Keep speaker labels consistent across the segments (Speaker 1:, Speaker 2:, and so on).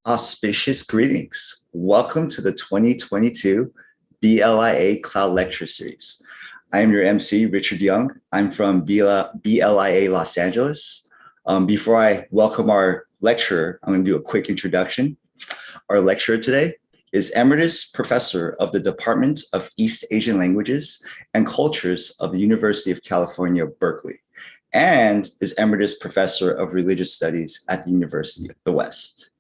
Speaker 1: Auspicious greetings. Welcome to the 2022 BLIA Cloud Lecture Series. I am your MC, Richard Young. I'm from BLIA Los Angeles. Before I welcome our lecturer, I'm going to do a quick introduction. Our lecturer today is Emeritus Professor of the Department of East Asian Languages and Cultures of the University of California, Berkeley, and is Emeritus Professor of Religious Studies at the University of the West.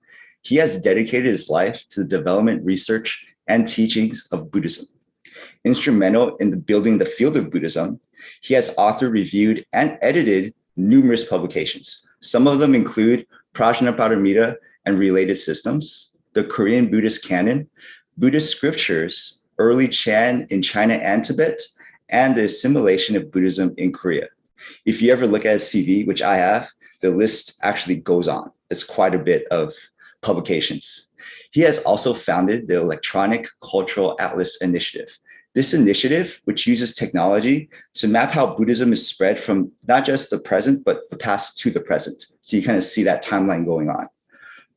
Speaker 1: He has dedicated his life to the development, research, and teachings of Buddhism. Instrumental in building the field of Buddhism, he has authored, reviewed, and edited numerous publications. Some of them include Prajnaparamita and Related Systems, the Korean Buddhist Canon, Buddhist Scriptures, Early Chan in China and Tibet, and the Assimilation of Buddhism in Korea. If you ever look at his CV, which I have, the list actually goes on. It's quite a bit of publications. He has also founded the Electronic Cultural Atlas Initiative. This initiative, which uses technology to map how Buddhism is spread from not just the present, but the past to the present. So you kind of see that timeline going on.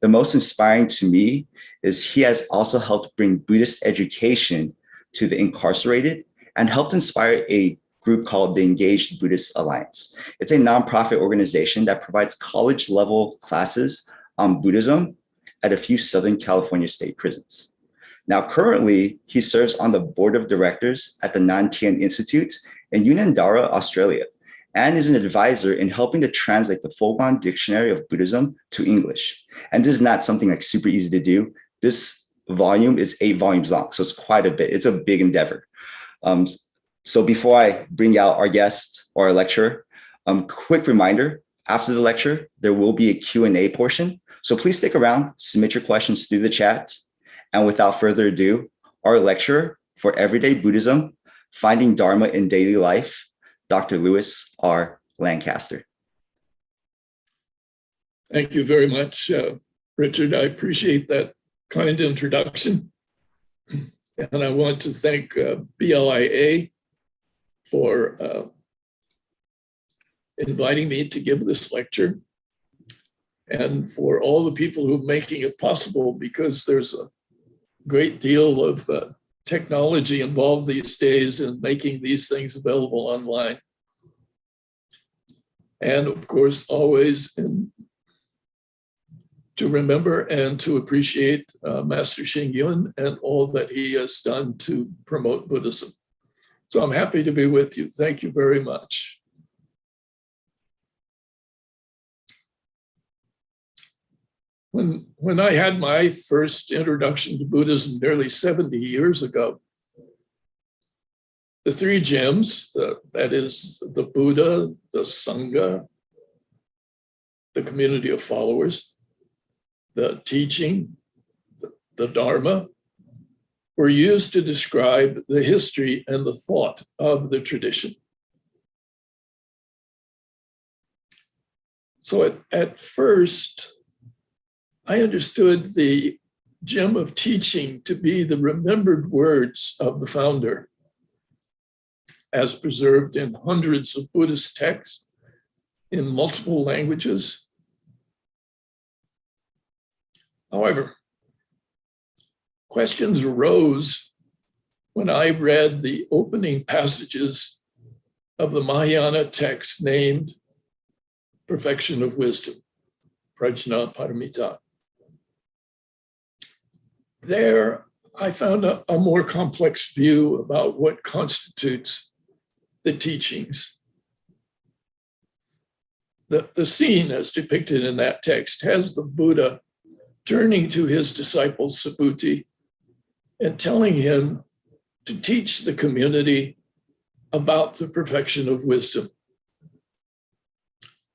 Speaker 1: The most inspiring to me is he has also helped bring Buddhist education to the incarcerated and helped inspire a group called the Engaged Buddhist Alliance. It's a nonprofit organization that provides college-level classes on Buddhism at a few Southern California state prisons. Now, currently, he serves on the board of directors at the Nan Tien Institute in Unandaura, Australia, and is an advisor in helping to translate the Foban Dictionary of Buddhism to English. And this is not something like super easy to do. This volume is 8 volumes long, so it's quite a bit. It's a big endeavor. So before I bring out our guest or our lecturer, quick reminder, after the lecture, there will be a Q&A portion. So please stick around, submit your questions through the chat. And without further ado, our lecturer for Everyday Buddhism, Finding Dharma in Daily Life, Dr. Louis R. Lancaster.
Speaker 2: Thank you very much, Richard. I appreciate that kind introduction. And I want to thank BLIA for inviting me to give this lecture, and for all the people who are making it possible, because there's a great deal of technology involved these days in making these things available online. And of course, always to remember and to appreciate Master Xing Yun and all that he has done to promote Buddhism. So I'm happy to be with you. Thank you very much. When I had my first introduction to Buddhism nearly 70 years ago, the 3 gems, that is the Buddha, the Sangha, the community of followers, the teaching, the Dharma, were used to describe the history and the thought of the tradition. So at first, I understood the gem of teaching to be the remembered words of the founder, as preserved in hundreds of Buddhist texts in multiple languages. However, questions arose when I read the opening passages of the Mahayana text named Perfection of Wisdom, Prajnaparamita. There, I found a more complex view about what constitutes the teachings. The scene as depicted in that text has the Buddha turning to his disciple Subhuti and telling him to teach the community about the perfection of wisdom.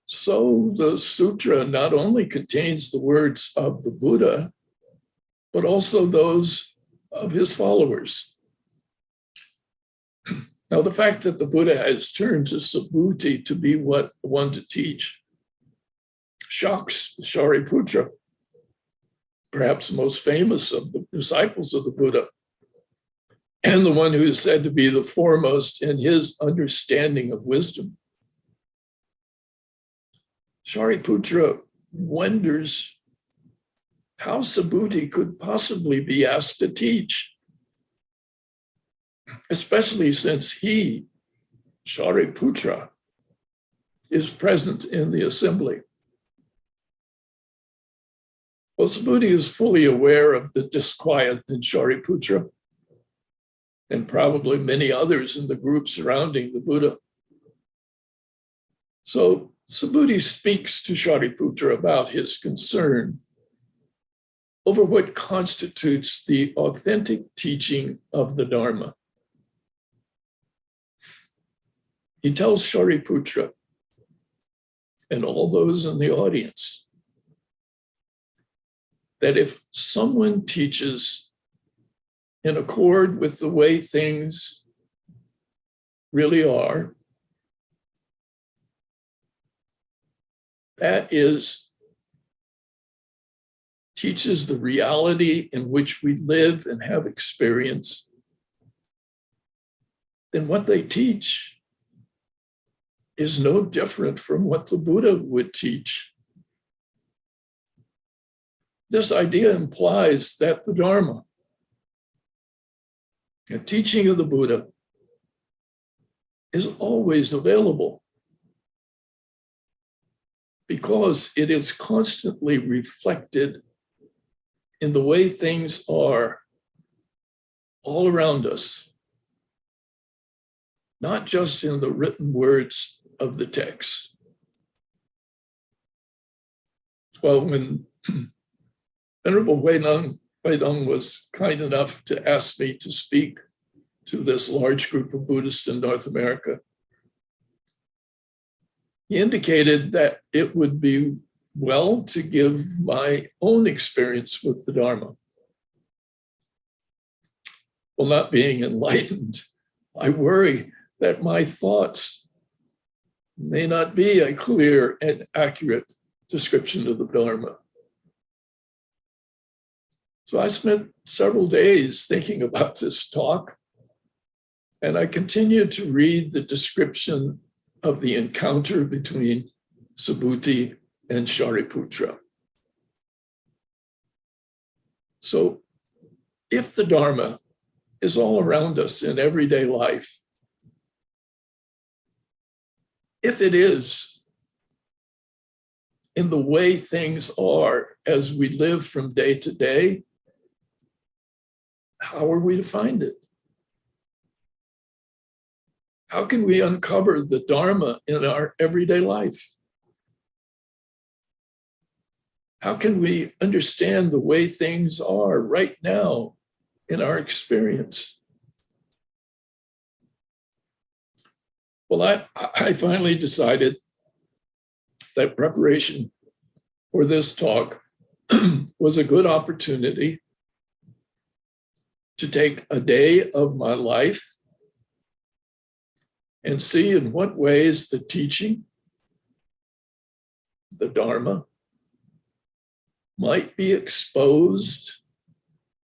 Speaker 2: So the sutra not only contains the words of the Buddha, but also those of his followers. Now, the fact that the Buddha has turned to Subhuti to be one to teach shocks Shariputra, perhaps the most famous of the disciples of the Buddha, and the one who is said to be the foremost in his understanding of wisdom. Shariputra wonders how Subhuti could possibly be asked to teach, especially since he, Shariputra, is present in the assembly. Well, Subhuti is fully aware of the disquiet in Shariputra and probably many others in the group surrounding the Buddha. So Subhuti speaks to Shariputra about his concern over what constitutes the authentic teaching of the Dharma. He tells Shariputra and all those in the audience that if someone teaches in accord with the way things really are, that is, teaches the reality in which we live and have experience, then what they teach is no different from what the Buddha would teach. This idea implies that the Dharma, the teaching of the Buddha, is always available because it is constantly reflected in the way things are all around us, not just in the written words of the text. Well, when Venerable Weidong was kind enough to ask me to speak to this large group of Buddhists in North America, he indicated that it would be well to give my own experience with the Dharma. Well, not being enlightened, I worry that my thoughts may not be a clear and accurate description of the Dharma. So I spent several days thinking about this talk, and I continued to read the description of the encounter between Subhuti and Shariputra. So if the Dharma is all around us in everyday life, if it is in the way things are as we live from day to day, how are we to find it? How can we uncover the Dharma in our everyday life? How can we understand the way things are right now in our experience? Well, I finally decided that preparation for this talk was a good opportunity to take a day of my life and see in what ways the teaching, the Dharma, might be exposed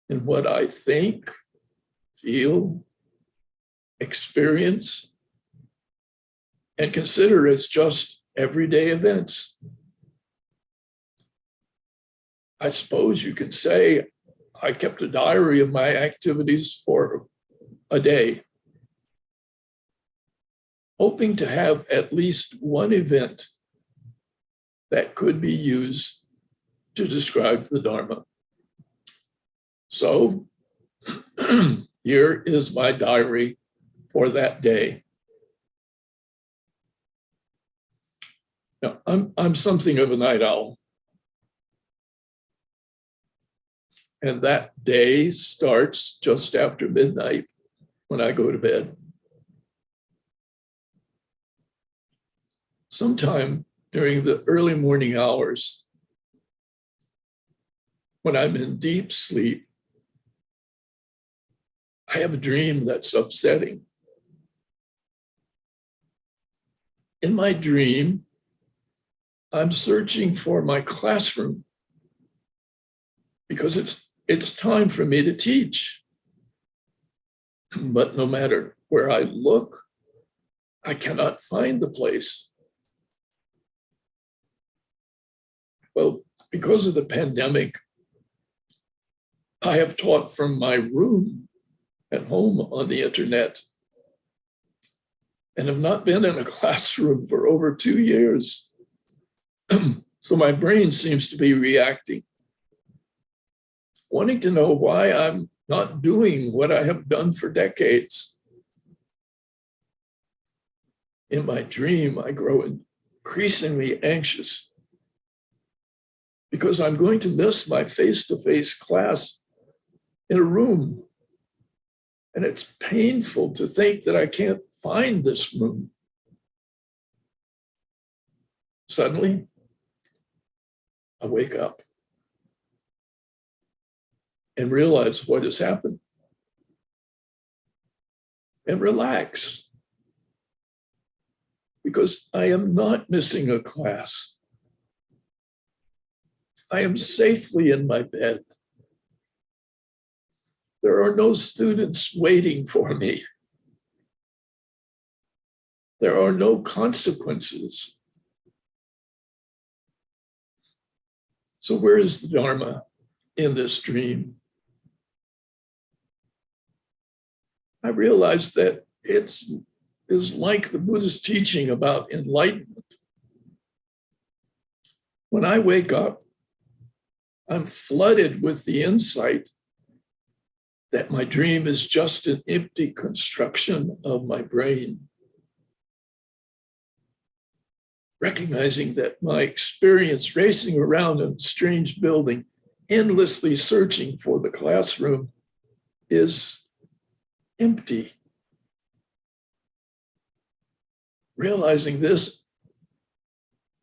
Speaker 2: in what I think, feel, experience, and consider as just everyday events. I suppose you could say I kept a diary of my activities for a day, hoping to have at least one event that could be used to describe the Dharma. So here is my diary for that day. Now, I'm something of a night owl. And that day starts just after midnight when I go to bed. Sometime during the early morning hours, when I'm in deep sleep, I have a dream that's upsetting. In my dream, I'm searching for my classroom because it's time for me to teach. But no matter where I look, I cannot find the place. Well, because of the pandemic, I have taught from my room at home on the internet and have not been in a classroom for over 2 years. So my brain seems to be reacting, wanting to know why I'm not doing what I have done for decades. In my dream, I grow increasingly anxious because I'm going to miss my face-to-face class in a room. And it's painful to think that I can't find this room. Suddenly, I wake up and realize what has happened and relax, because I am not missing a class. I am safely in my bed. There are no students waiting for me. There are no consequences. So where is the Dharma in this dream? I realized that it is like the Buddhist teaching about enlightenment. When I wake up, I'm flooded with the insight that my dream is just an empty construction of my brain. Recognizing that my experience racing around a strange building, endlessly searching for the classroom, is empty. Realizing this,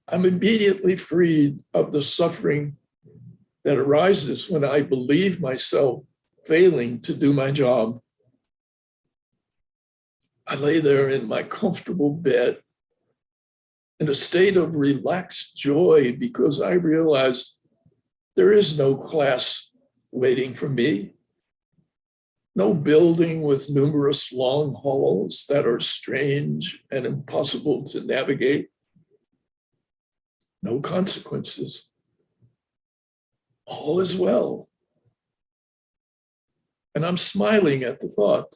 Speaker 2: I'm immediately freed of the suffering that arises when I believe myself failing to do my job. I lay there in my comfortable bed in a state of relaxed joy because I realized there is no class waiting for me, no building with numerous long halls that are strange and impossible to navigate, no consequences. All is well. And I'm smiling at the thought.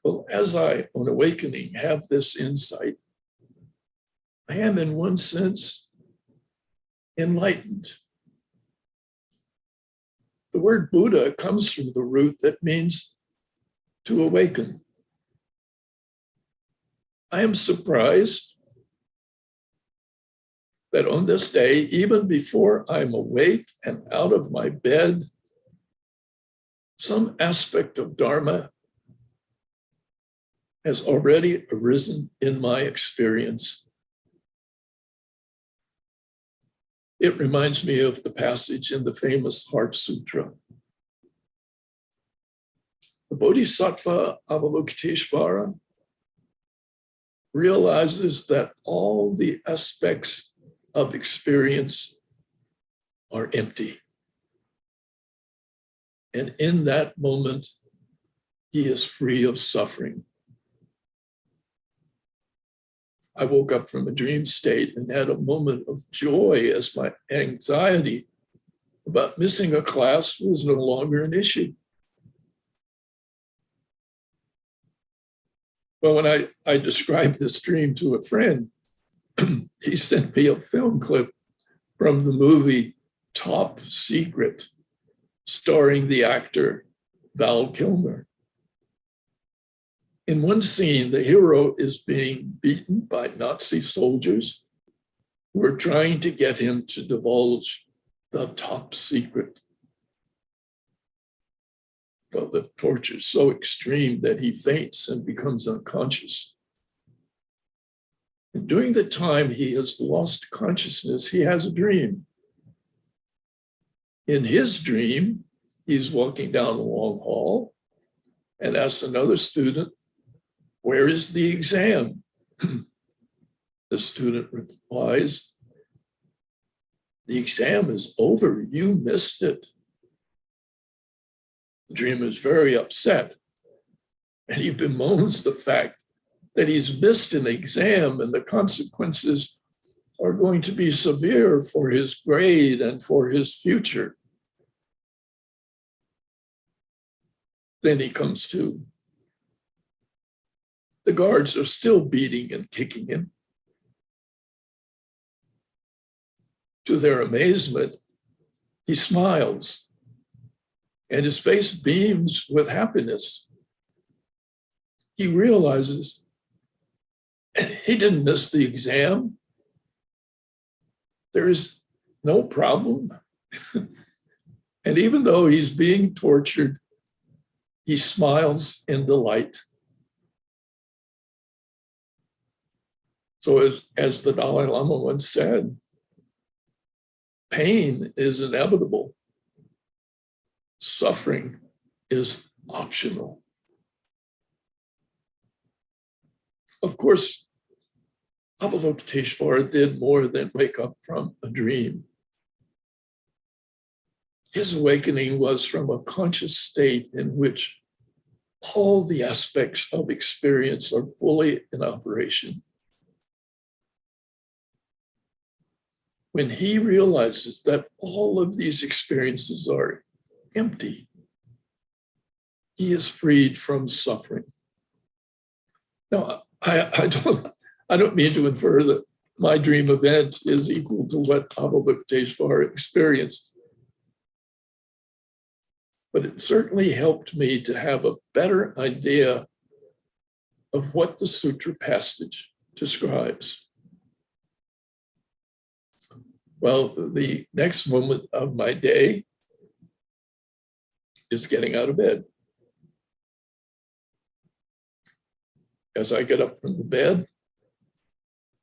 Speaker 2: Well, as I, on awakening, have this insight, I am in one sense enlightened. The word Buddha comes from the root that means to awaken. I am surprised that on this day, even before I'm awake and out of my bed, some aspect of Dharma has already arisen in my experience. It reminds me of the passage in the famous Heart Sutra. The Bodhisattva Avalokiteshvara realizes that all the aspects of experience are empty. And in that moment, he is free of suffering. I woke up from a dream state and had a moment of joy as my anxiety about missing a class was no longer an issue. Well, when I described this dream to a friend, he sent me a film clip from the movie Top Secret, starring the actor Val Kilmer. In one scene, the hero is being beaten by Nazi soldiers who are trying to get him to divulge the top secret. Well, the torture is so extreme that he faints and becomes unconscious. And during the time he has lost consciousness, he has a dream. In his dream, he's walking down a long hall and asks another student, "Where is the exam?" The student replies, "The exam is over. You missed it." The dreamer is very upset, and he bemoans the fact that he's missed an exam and the consequences are going to be severe for his grade and for his future. Then he comes to. The guards are still beating and kicking him. To their amazement, he smiles, and his face beams with happiness. He realizes he didn't miss the exam. There is no problem. And even though he's being tortured, he smiles in delight. So as the Dalai Lama once said, pain is inevitable. Suffering is optional. Of course, Avalokiteshvara did more than wake up from a dream. His awakening was from a conscious state in which all the aspects of experience are fully in operation. When he realizes that all of these experiences are empty, he is freed from suffering. Now, I don't mean to infer that my dream event is equal to what Avalokiteshvara experienced, but it certainly helped me to have a better idea of what the sutra passage describes. Well, the next moment of my day is getting out of bed. As I get up from the bed,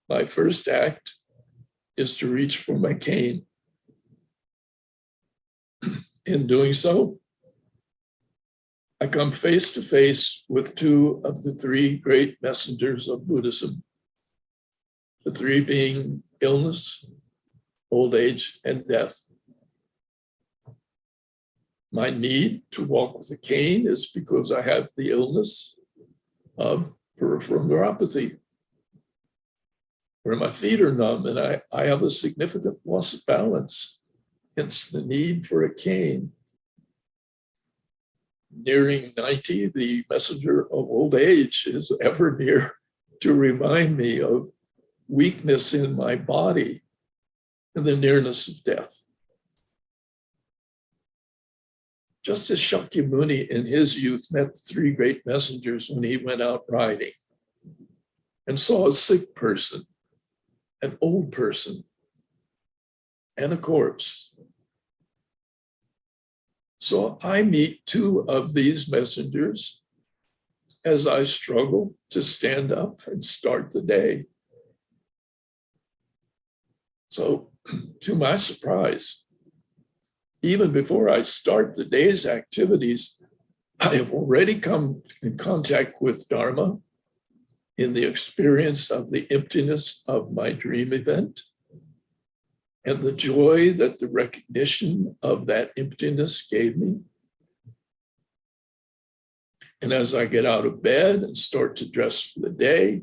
Speaker 2: my first act is to reach for my cane. In doing so, I come face to face with two of the three great messengers of Buddhism, the three being illness, old age, and death. My need to walk with a cane is because I have the illness of peripheral neuropathy, where my feet are numb and I have a significant loss of balance, hence the need for a cane. Nearing 90, the messenger of old age is ever near to remind me of weakness in my body and the nearness of death. Just as Shakyamuni in his youth met the three great messengers when he went out riding and saw a sick person, an old person, and a corpse. So I meet two of these messengers as I struggle to stand up and start the day. So, to my surprise, even before I start the day's activities, I have already come in contact with Dharma in the experience of the emptiness of my dream event and the joy that the recognition of that emptiness gave me. And as I get out of bed and start to dress for the day,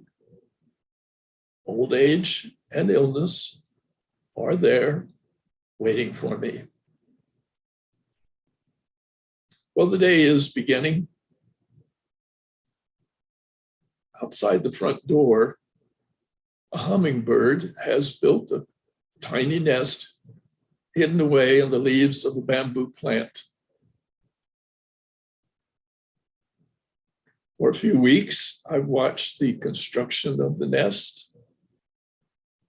Speaker 2: old age and illness are there waiting for me. Well, the day is beginning. Outside the front door, a hummingbird has built a tiny nest hidden away in the leaves of a bamboo plant. For a few weeks, I've watched the construction of the nest,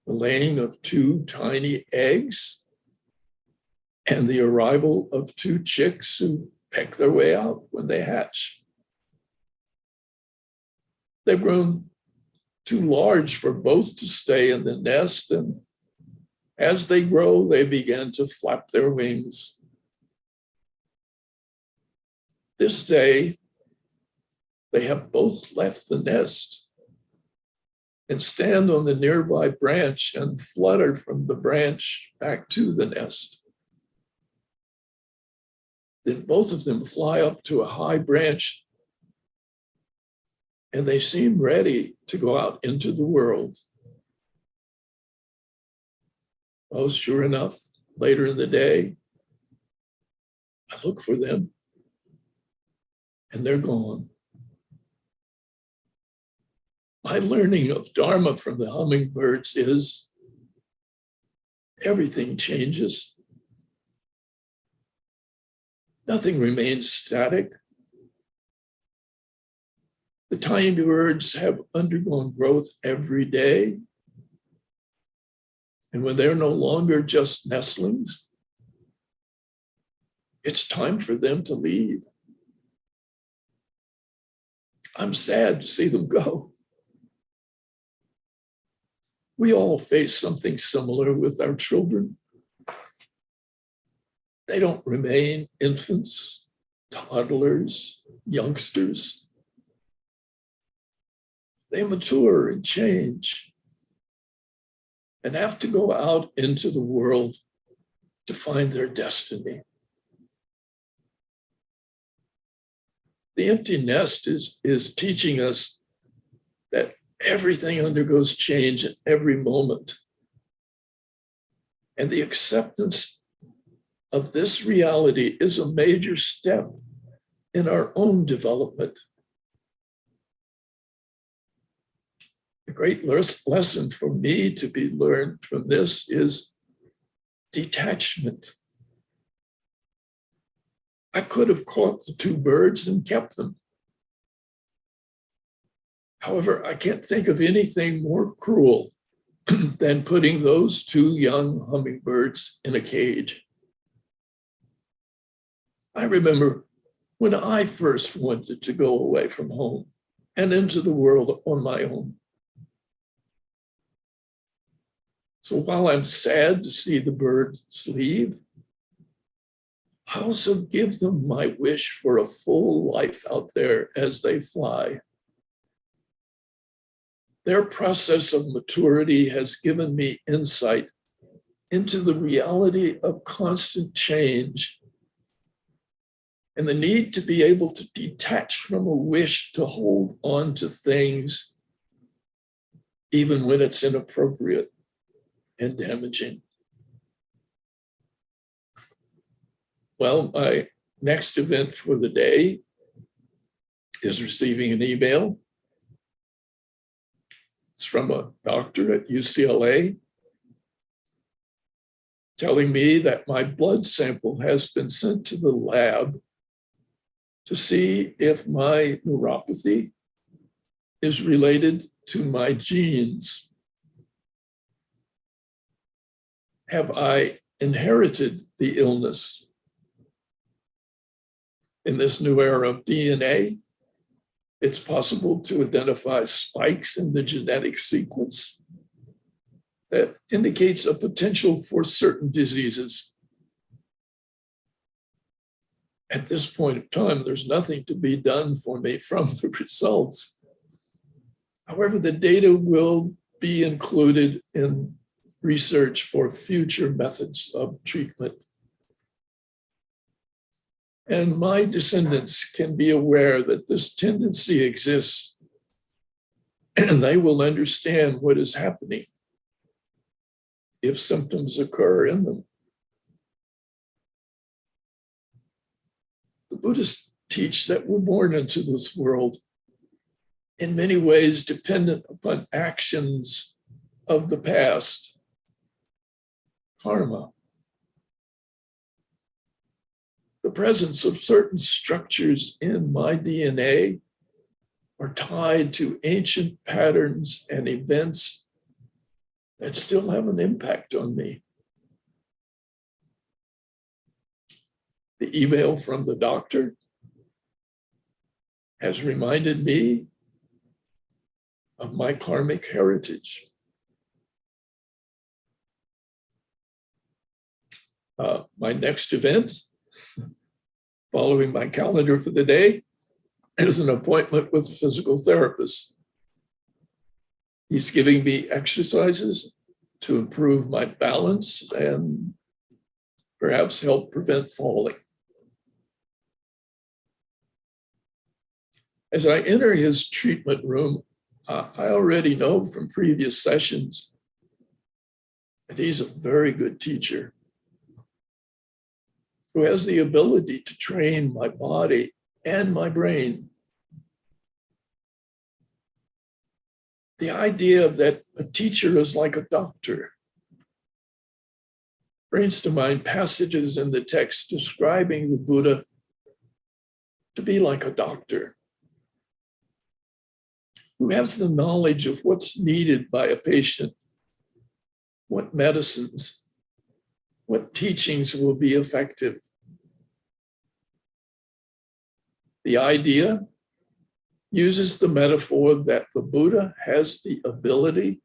Speaker 2: the laying of two tiny eggs, and the arrival of two chicks who peck their way out when they hatch. They've grown too large for both to stay in the nest, and as they grow, they begin to flap their wings. This day, they have both left the nest and stand on the nearby branch and flutter from the branch back to the nest. Then both of them fly up to a high branch and they seem ready to go out into the world. Well, sure enough, later in the day, I look for them and they're gone. My learning of Dharma from the hummingbirds is everything changes. Nothing remains static. The tiny birds have undergone growth every day. And when they're no longer just nestlings, it's time for them to leave. I'm sad to see them go. We all face something similar with our children. They don't remain infants, toddlers, youngsters. They mature and change and have to go out into the world to find their destiny. The empty nest is teaching us that everything undergoes change at every moment. And the acceptance of this reality is a major step in our own development. The great lesson for me to be learned from this is detachment. I could have caught the two birds and kept them. However, I can't think of anything more cruel than putting those two young hummingbirds in a cage. I remember when I first wanted to go away from home and into the world on my own. So while I'm sad to see the birds leave, I also give them my wish for a full life out there as they fly. Their process of maturity has given me insight into the reality of constant change and the need to be able to detach from a wish to hold on to things even when it's inappropriate and damaging. Well, my next event for the day is receiving an email. It's from a doctor at UCLA telling me that my blood sample has been sent to the lab to see if my neuropathy is related to my genes. Have I inherited the illness? In this new era of DNA, it's possible to identify spikes in the genetic sequence that indicates a potential for certain diseases. At this point in time, there's nothing to be done for me from the results. However, the data will be included in research for future methods of treatment. And my descendants can be aware that this tendency exists, and they will understand what is happening if symptoms occur in them. The Buddhists teach that we're born into this world in many ways dependent upon actions of the past, karma. The presence of certain structures in my DNA are tied to ancient patterns and events that still have an impact on me. The email from the doctor has reminded me of my karmic heritage. My next event, following my calendar for the day, is an appointment with a physical therapist. He's giving me exercises to improve my balance and perhaps help prevent falling. As I enter his treatment room, I already know from previous sessions And he's a very good teacher who has the ability to train my body and my brain. The idea that a teacher is like a doctor brings to mind passages in the text describing the Buddha to be like a doctor who has the knowledge of what's needed by a patient, what medicines, what teachings will be effective. The idea uses the metaphor that the Buddha has the ability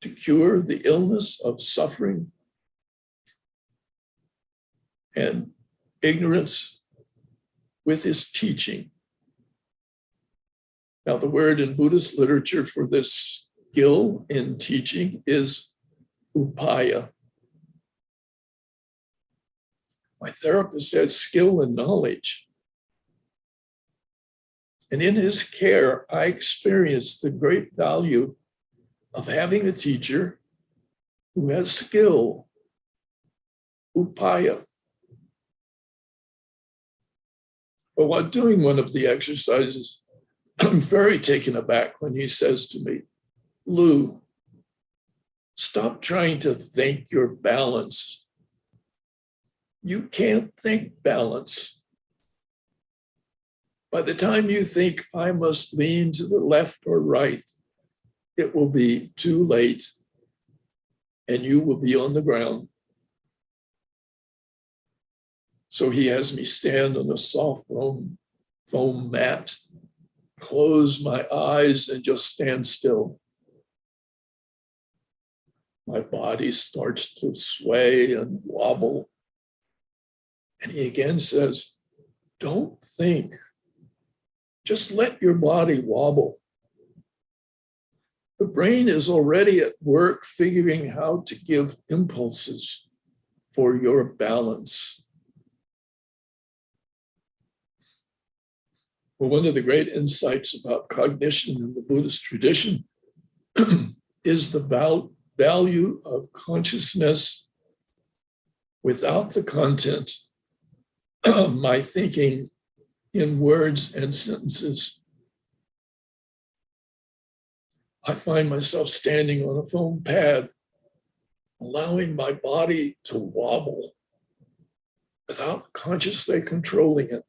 Speaker 2: to cure the illness of suffering and ignorance with his teaching. Now, the word in Buddhist literature for this skill in teaching is upaya. My therapist has skill and knowledge. And in his care, I experienced the great value of having a teacher who has skill, upaya. But while doing one of the exercises, I'm very taken aback when he says to me, Lou, stop trying to think you're balanced. You can't think balance. By the time you think I must lean to the left or right, it will be too late and you will be on the ground. So he has me stand on a soft foam mat, close my eyes and just stand still. My body starts to sway and wobble. And he again says, don't think. Just let your body wobble. The brain is already at work figuring how to give impulses for your balance. Well, one of the great insights about cognition in the Buddhist tradition is the value of consciousness without the content of my thinking in words and sentences. I find myself standing on a foam pad, allowing my body to wobble without consciously controlling it.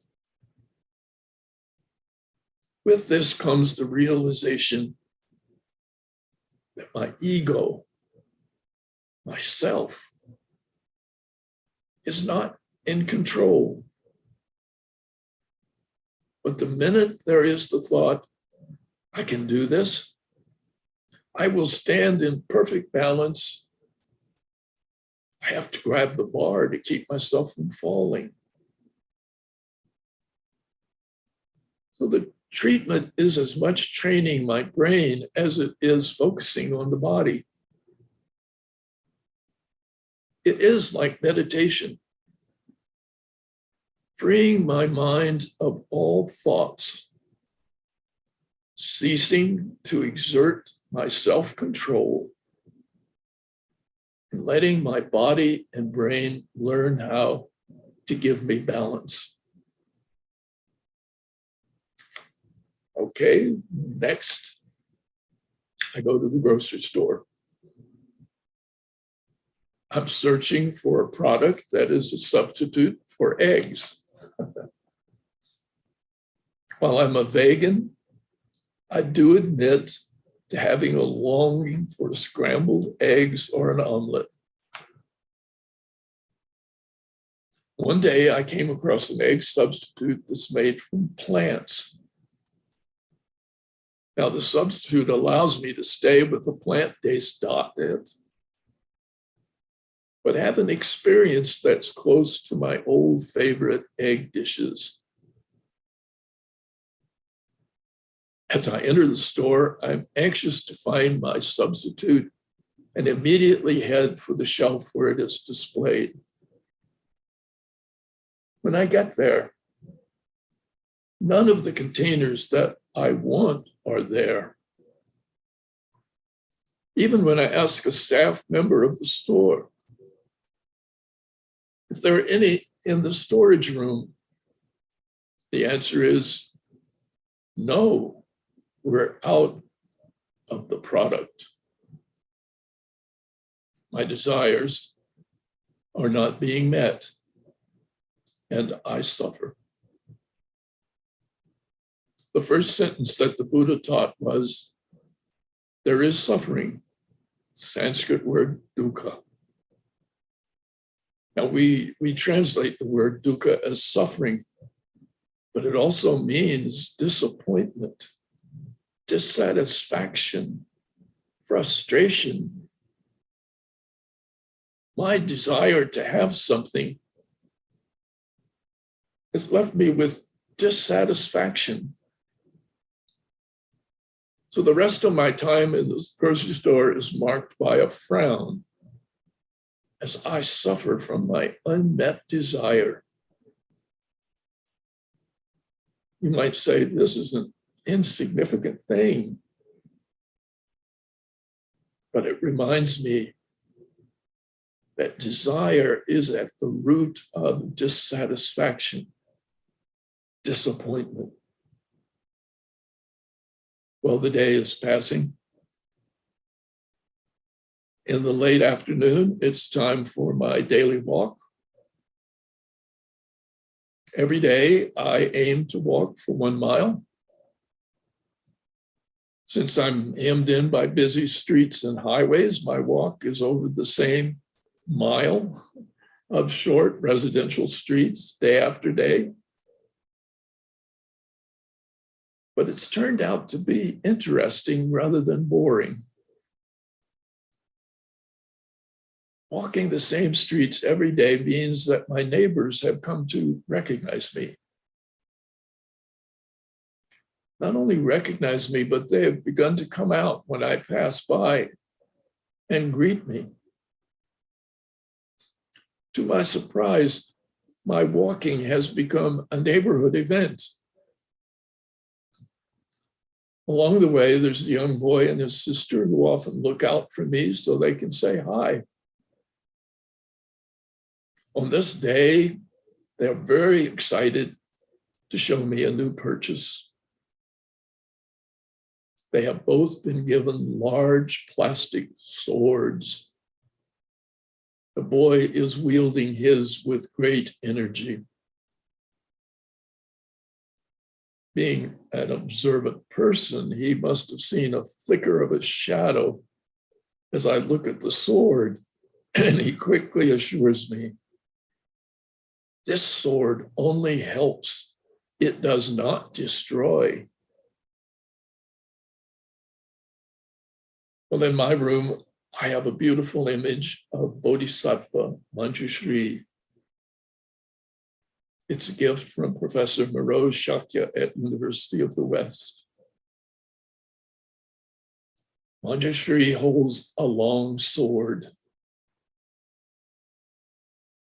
Speaker 2: With this comes the realization that my ego, myself, is not in control. But the minute there is the thought, I can do this, I will stand in perfect balance. I have to grab the bar to keep myself from falling. So the treatment is as much training my brain as it is focusing on the body. It is like meditation, freeing my mind of all thoughts, ceasing to exert my self-control, and letting my body and brain learn how to give me balance. Okay, next, I go to the grocery store. I'm searching for a product that is a substitute for eggs. While I'm a vegan, I do admit to having a longing for scrambled eggs or an omelet. One day I came across an egg substitute that's made from plants. Now, the substitute allows me to stay with the plant-based diet, but have an experience that's close to my old favorite egg dishes. As I enter the store, I'm anxious to find my substitute and immediately head for the shelf where it is displayed. When I get there, none of the containers that I want are there. Even when I ask a staff member of the store if there are any in the storage room, the answer is no, we're out of the product. My desires are not being met, and I suffer. The first sentence that the Buddha taught was, there is suffering, Sanskrit word dukkha. Now we translate the word dukkha as suffering, but it also means disappointment, dissatisfaction, frustration. My desire to have something has left me with dissatisfaction. So the rest of my time in the grocery store is marked by a frown as I suffer from my unmet desire. You might say this is an insignificant thing, but it reminds me that desire is at the root of dissatisfaction, disappointment. Well, the day is passing. In the late afternoon, it's time for my daily walk. Every day, I aim to walk for 1 mile. Since I'm hemmed in by busy streets and highways, my walk is over the same mile of short residential streets day after day. But it's turned out to be interesting rather than boring. Walking the same streets every day means that my neighbors have come to recognize me. Not only recognize me, but they have begun to come out when I pass by and greet me. To my surprise, my walking has become a neighborhood event. Along the way, there's a young boy and his sister who often look out for me so they can say hi. On this day, they're very excited to show me a new purchase. They have both been given large plastic swords. The boy is wielding his with great energy. Being an observant person, he must have seen a flicker of a shadow as I look at the sword, and he quickly assures me, this sword only helps, it does not destroy. Well, in my room, I have a beautiful image of Bodhisattva Manjushri. It's a gift from Professor Miroj Shakya at University of the West. Manjushri holds a long sword.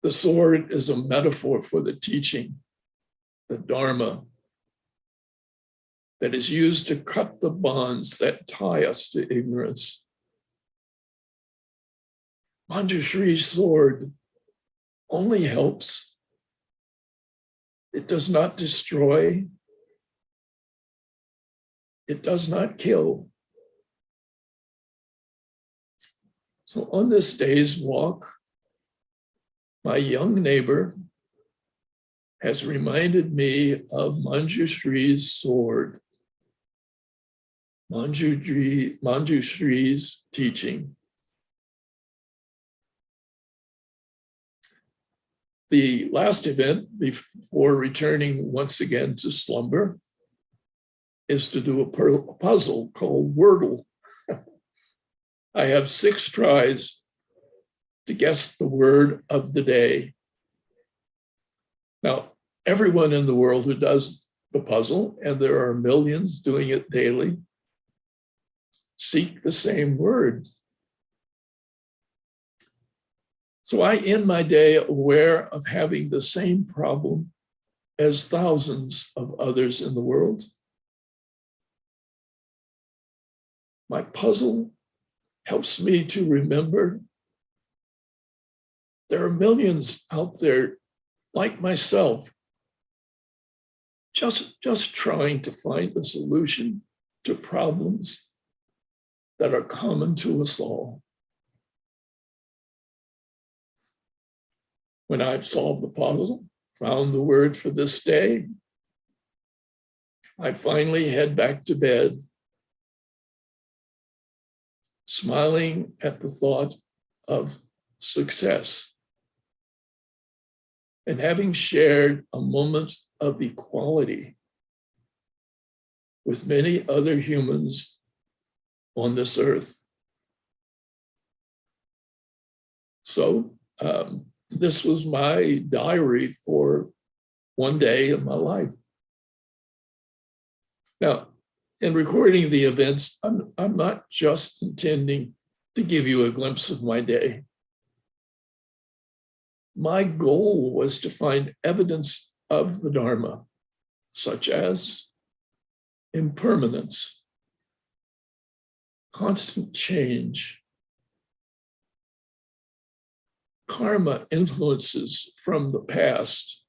Speaker 2: The sword is a metaphor for the teaching, the Dharma, that is used to cut the bonds that tie us to ignorance. Manjushri's sword only helps. It does not destroy. It does not kill. So on this day's walk, my young neighbor has reminded me of Manjushri's sword, Manjushri's teaching. The last event before returning once again to slumber is to do a puzzle called Wordle. I have 6 tries to guess the word of the day. Now, everyone in the world who does the puzzle, and there are millions doing it daily, seek the same word. So I end my day aware of having the same problem as thousands of others in the world. My puzzle helps me to remember there are millions out there like myself, just trying to find a solution to problems that are common to us all. When I've solved the puzzle, found the word for this day, I finally head back to bed, smiling at the thought of success and having shared a moment of equality with many other humans on this earth. So this was my diary for one day of my life. Now, in recording the events, I'm not just intending to give you a glimpse of my day. My goal was to find evidence of the Dharma, such as impermanence, constant change, karma influences from the past,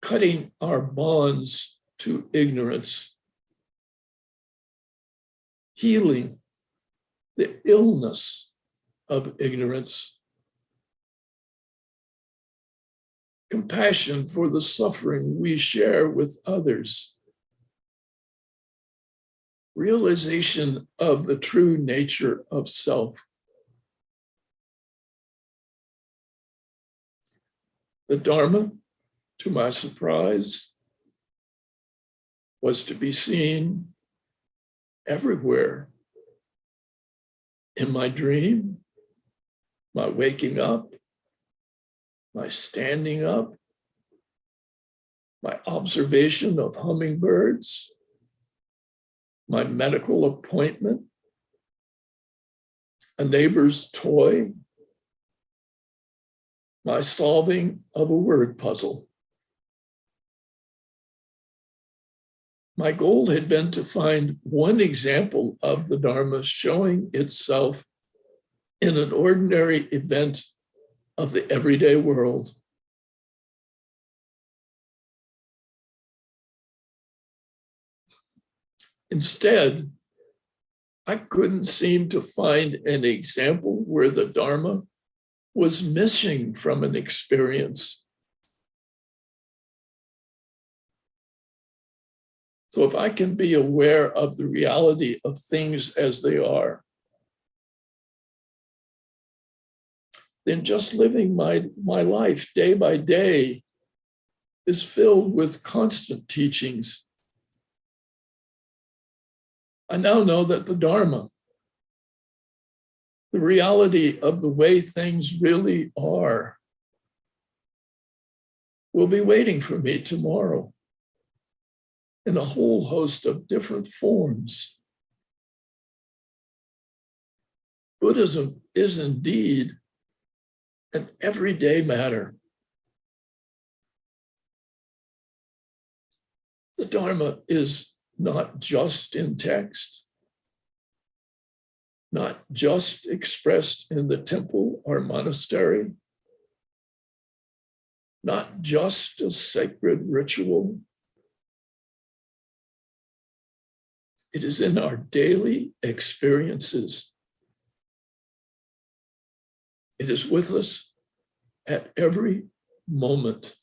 Speaker 2: cutting our bonds to ignorance, healing the illness of ignorance, compassion for the suffering we share with others, realization of the true nature of self. The Dharma, to my surprise, was to be seen everywhere. In my dream, my waking up, my standing up, my observation of hummingbirds, my medical appointment, a neighbor's toy, my solving of a word puzzle. My goal had been to find one example of the Dharma showing itself in an ordinary event of the everyday world. Instead, I couldn't seem to find an example where the Dharma was missing from an experience. So if I can be aware of the reality of things as they are, then just living my life day by day is filled with constant teachings. I now know that the Dharma, the reality of the way things really are, will be waiting for me tomorrow in a whole host of different forms. Buddhism is indeed an everyday matter. The Dharma is not just in text, not just expressed in the temple or monastery, not just a sacred ritual. It is in our daily experiences. It is with us at every moment.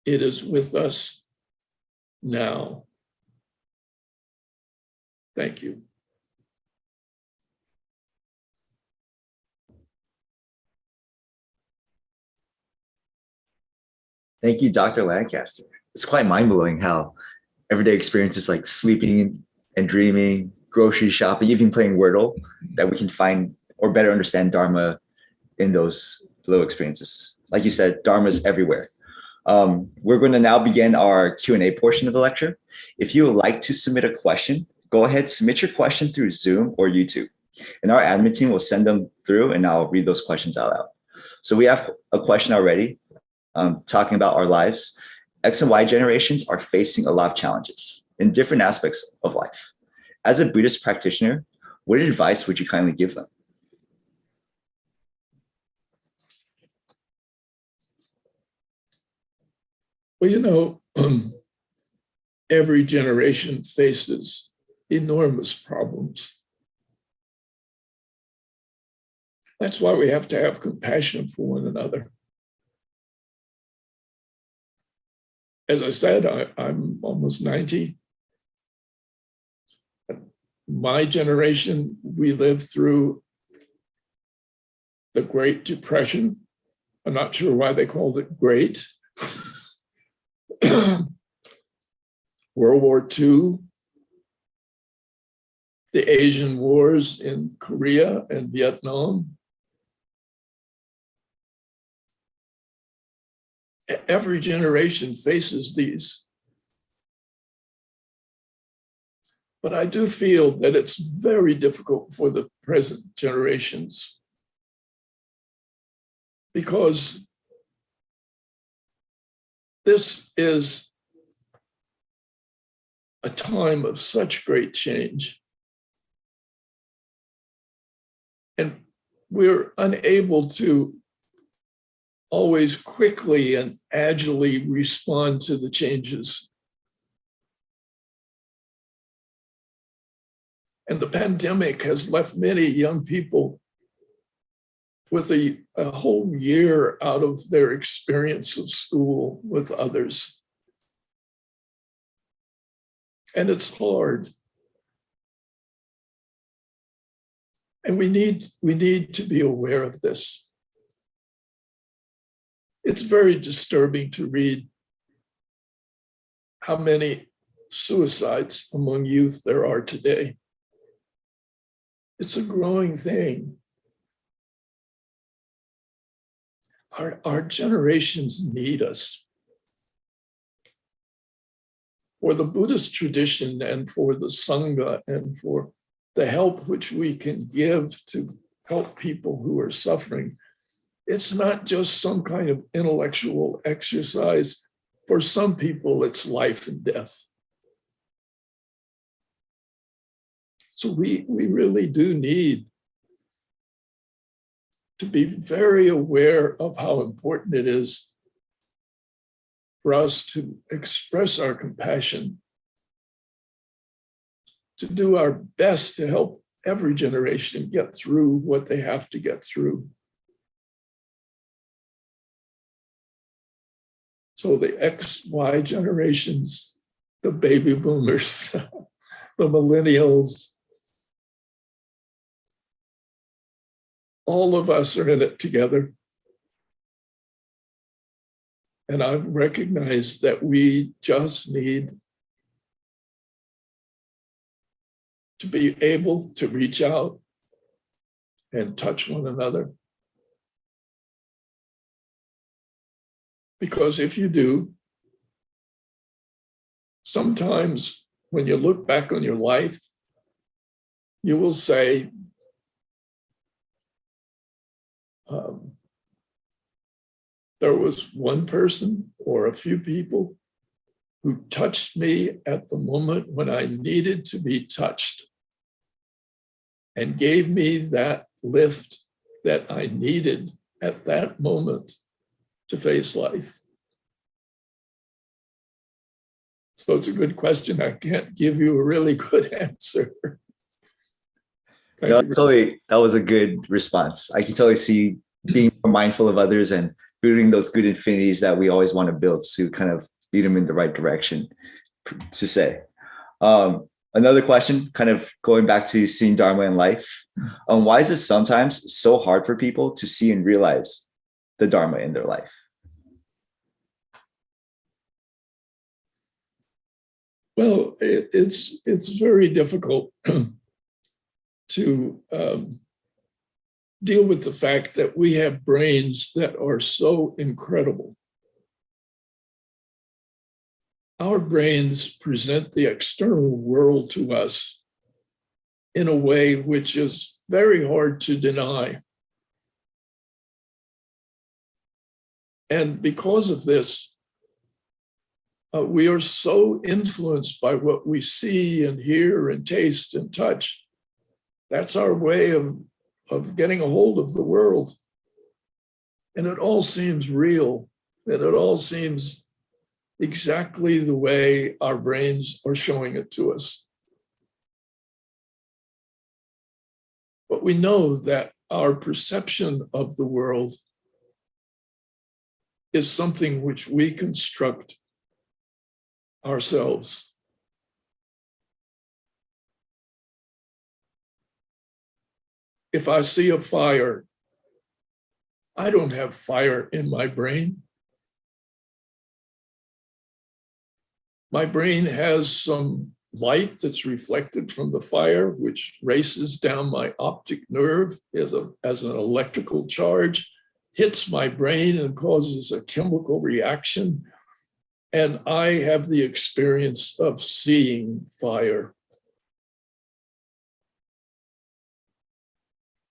Speaker 2: It is with us now. Thank you.
Speaker 1: Thank you, Dr. Lancaster. It's quite mind-blowing how everyday experiences like sleeping and dreaming, grocery shopping, even playing Wordle, that we can find or better understand Dharma in those little experiences. Like you said, Dharma is everywhere. We're going to now begin our Q&A portion of the lecture. If you would like to submit a question, go ahead, submit your question through Zoom or YouTube. And our admin team will send them through and I'll read those questions out loud. So we have a question already talking about our lives. X and Y generations are facing a lot of challenges. in different aspects of life. As a Buddhist practitioner, what advice would you kindly give them?
Speaker 2: Well, every generation faces enormous problems. That's why we have to have compassion for one another. As I said, I'm almost 90. My generation, we lived through the Great Depression. I'm not sure why they called it great. World War II, the Asian wars in Korea and Vietnam. Every generation faces these. But I do feel that it's very difficult for the present generations because this is a time of such great change. And we're unable to always quickly and agilely respond to the changes. And the pandemic has left many young people with a whole year out of their experience of school with others. And it's hard. And we need to be aware of this. It's very disturbing to read how many suicides among youth there are today. It's a growing thing. Our generations need us. For the Buddhist tradition and for the Sangha and for the help which we can give to help people who are suffering, it's not just some kind of intellectual exercise. For some people, it's life and death. So we really do need to be very aware of how important it is for us to express our compassion, to do our best to help every generation get through what they have to get through. So the XY generations, the baby boomers, the millennials, all of us are in it together. And I've recognized that we just need to be able to reach out and touch one another. Because if you do, sometimes when you look back on your life, you will say, there was one person or a few people who touched me at the moment when I needed to be touched and gave me that lift that I needed at that moment to face life. So it's a good question. I can't give you a really good answer.
Speaker 1: No, totally, that was a good response. I can totally see being more mindful of others and building those good infinities that we always want to build to kind of lead them in the right direction, to say. Another question, kind of going back to seeing Dharma in life. Why is it sometimes so hard for people to see and realize the Dharma in their life?
Speaker 2: Well, it's very difficult to deal with the fact that we have brains that are so incredible. Our brains present the external world to us in a way which is very hard to deny. And because of this, We are so influenced by what we see and hear and taste and touch. That's our way of getting a hold of the world. And it all seems real, and it all seems exactly the way our brains are showing it to us. But we know that our perception of the world is something which we construct ourselves. If I see a fire, I don't have fire in my brain. My brain has some light that's reflected from the fire, which races down my optic nerve as an electrical charge, hits my brain and causes a chemical reaction. And I have the experience of seeing fire.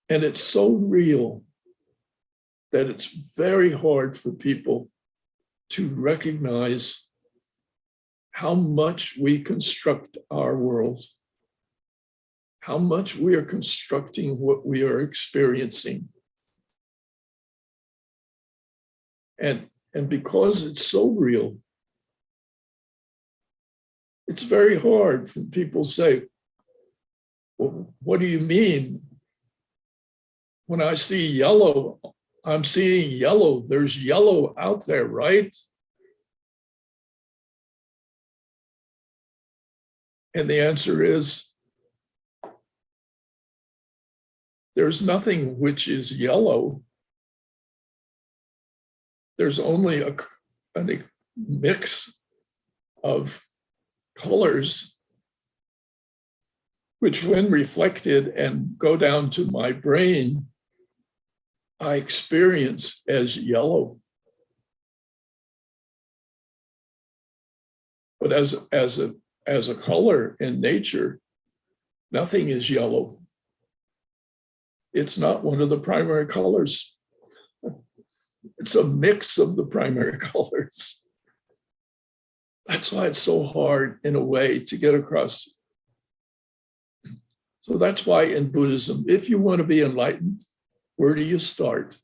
Speaker 2: And it's so real that it's very hard for people to recognize how much we construct our world, how much we are constructing what we are experiencing. And because it's so real, it's very hard for people to say, well, what do you mean? When I see yellow, I'm seeing yellow. There's yellow out there, right? And the answer is, there's nothing which is yellow. There's only a mix of colors, which when reflected and go down to my brain, I experience as yellow. But as a color in nature, nothing is yellow. It's not one of the primary colors. It's a mix of the primary colors. That's why it's so hard in a way to get across. So that's why in Buddhism, if you want to be enlightened, where do you start?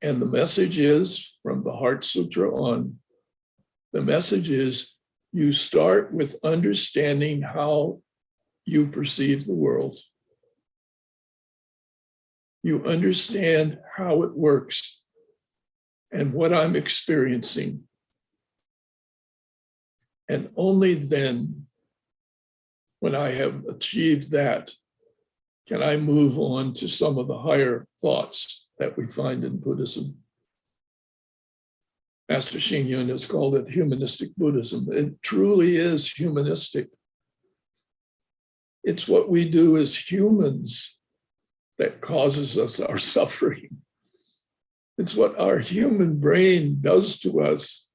Speaker 2: And the message is, from the Heart Sutra on, the message is, you start with understanding how you perceive the world. You understand how it works and what I'm experiencing. And only then, when I have achieved that, can I move on to some of the higher thoughts that we find in Buddhism. Master Xing Yun has called it humanistic Buddhism. It truly is humanistic. It's what we do as humans that causes us our suffering. It's what our human brain does to us.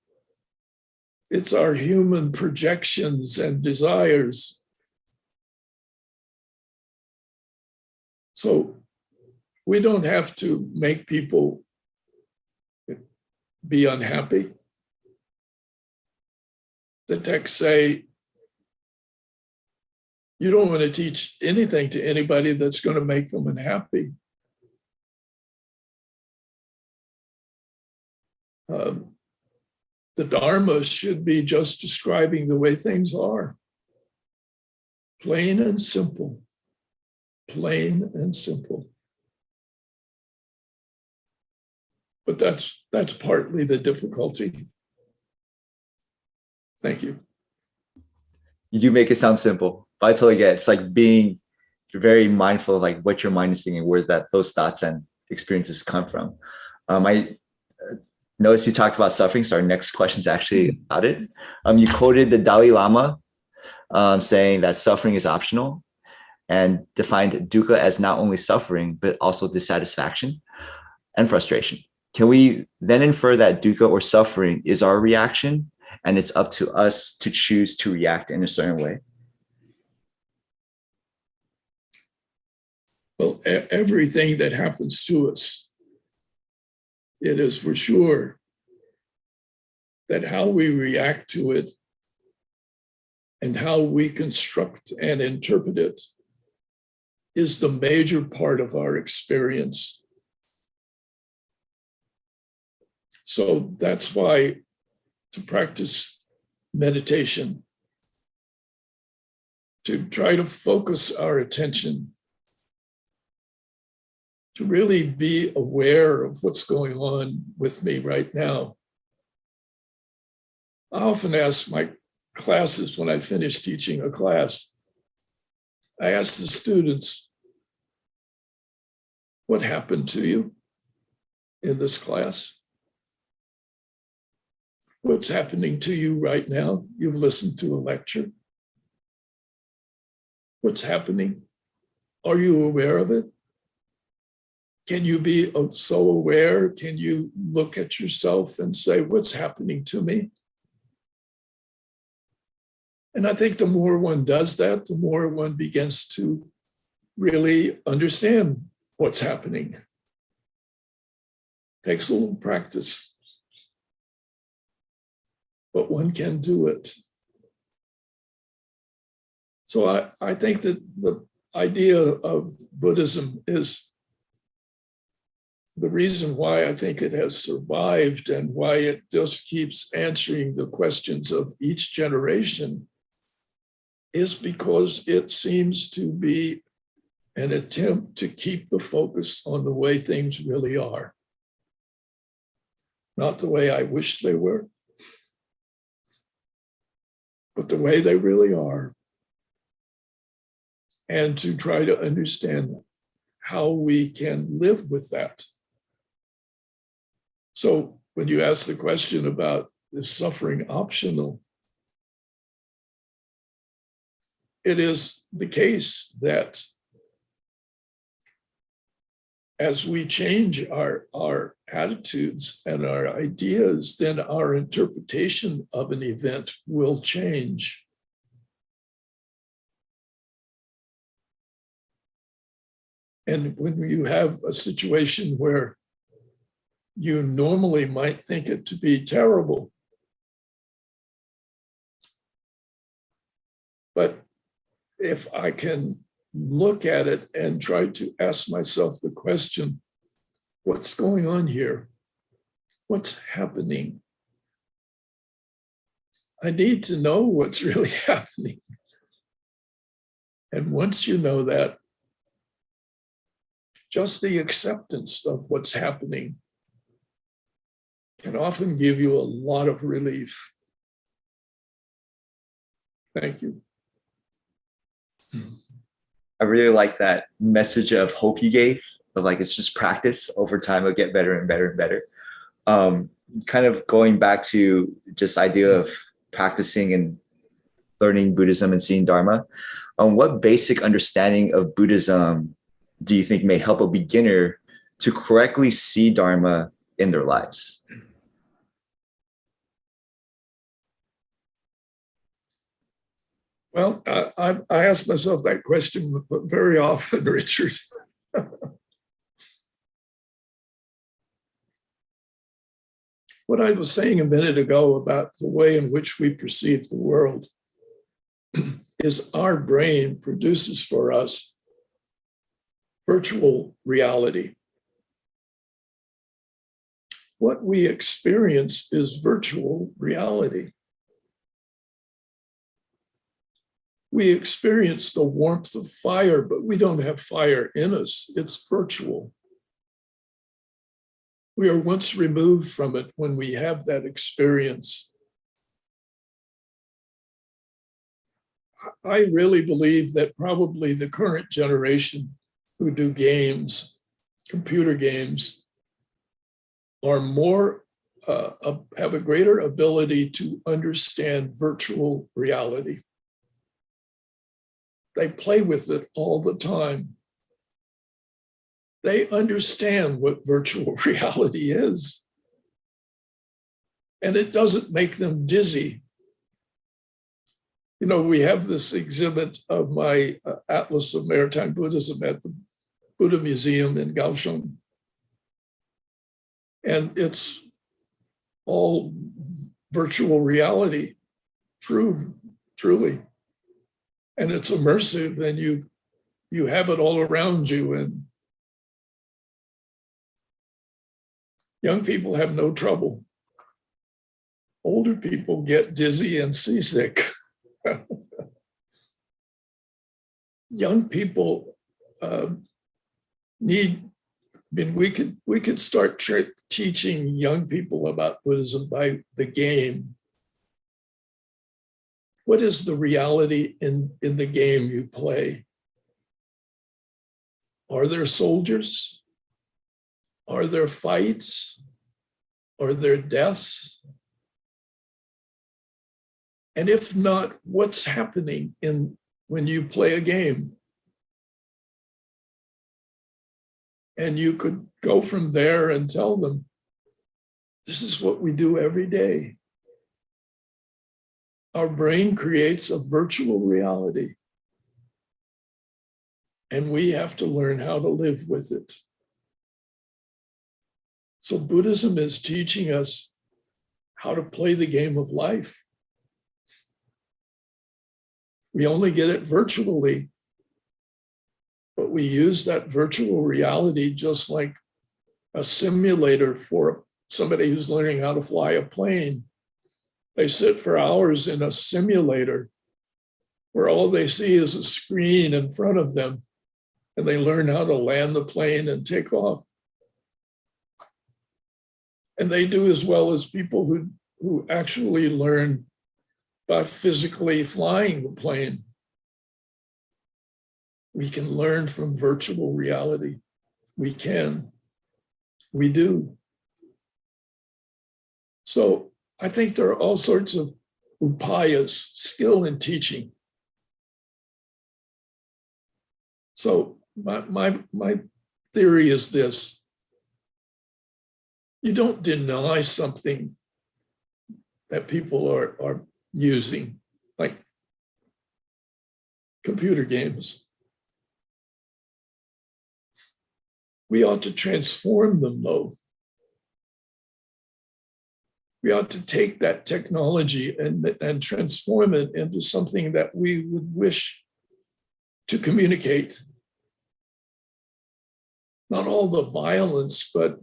Speaker 2: It's our human projections and desires. So we don't have to make people be unhappy. The texts say, you don't want to teach anything to anybody that's going to make them unhappy. The Dharma should be just describing the way things are. Plain and simple. Plain and simple. But that's partly the difficulty. Thank you.
Speaker 1: You do make it sound simple, but I totally get it. It's like being very mindful of like what your mind is thinking, where those thoughts and experiences come from. I noticed you talked about suffering, so our next question is actually about it. You quoted the Dalai Lama saying that suffering is optional and defined dukkha as not only suffering, but also dissatisfaction and frustration. Can we then infer that dukkha or suffering is our reaction and it's up to us to choose to react in a certain way?
Speaker 2: Well, everything that happens to us, it is for sure that how we react to it and how we construct and interpret it is the major part of our experience. So that's why to practice meditation, to try to focus our attention, to really be aware of what's going on with me right now. I often ask my classes when I finish teaching a class, I ask the students, what happened to you in this class? What's happening to you right now? You've listened to a lecture. What's happening? Are you aware of it? Can you be so aware? Can you look at yourself and say, what's happening to me? And I think the more one does that, the more one begins to really understand what's happening. Takes a little practice, but one can do it. So I think that the idea of Buddhism is the reason why I think it has survived and why it just keeps answering the questions of each generation is because it seems to be an attempt to keep the focus on the way things really are. Not the way I wish they were, but the way they really are. And to try to understand how we can live with that. So when you ask the question about is suffering optional, it is the case that as we change our attitudes and our ideas, then our interpretation of an event will change. And when you have a situation where you normally might think it to be terrible, but if I can look at it and try to ask myself the question, what's going on here? What's happening? I need to know what's really happening. And once you know that, just the acceptance of what's happening can often give you a lot of relief. Thank you.
Speaker 1: I really like that message of hope you gave, of like, it's just practice. Over time, it'll get better and better and better. Kind of going back to just idea of practicing and learning Buddhism and seeing Dharma. What basic understanding of Buddhism do you think may help a beginner to correctly see Dharma in their lives?
Speaker 2: Well, I ask myself that question very often, Richard. What I was saying a minute ago about the way in which we perceive the world is our brain produces for us virtual reality. What we experience is virtual reality. We experience the warmth of fire, but we don't have fire in us. It's virtual. We are once removed from it when we have that experience. I really believe that probably the current generation who do games, computer games, are more, have a greater ability to understand virtual reality. They play with it all the time. They understand what virtual reality is. And it doesn't make them dizzy. You know, we have this exhibit of my Atlas of Maritime Buddhism at the Buddha Museum in Kaohsiung. And it's all virtual reality, truly. And it's immersive, and you have it all around you. And young people have no trouble. Older people get dizzy and seasick. Young people we could start teaching young people about Buddhism by the game. What is the reality in the game you play? Are there soldiers? Are there fights? Are there deaths? And if not, what's happening when you play a game? And you could go from there and tell them, this is what we do every day. Our brain creates a virtual reality, and we have to learn how to live with it. So Buddhism is teaching us how to play the game of life. We only get it virtually, but we use that virtual reality just like a simulator for somebody who's learning how to fly a plane. They sit for hours in a simulator where all they see is a screen in front of them, and they learn how to land the plane and take off. And they do as well as people who actually learn by physically flying the plane. We can learn from virtual reality. We do. So I think there are all sorts of upayas, skill in teaching. So my theory is this: you don't deny something that people are using, like computer games. We ought to transform them, though. We ought to take that technology and transform it into something that we would wish to communicate. Not all the violence, but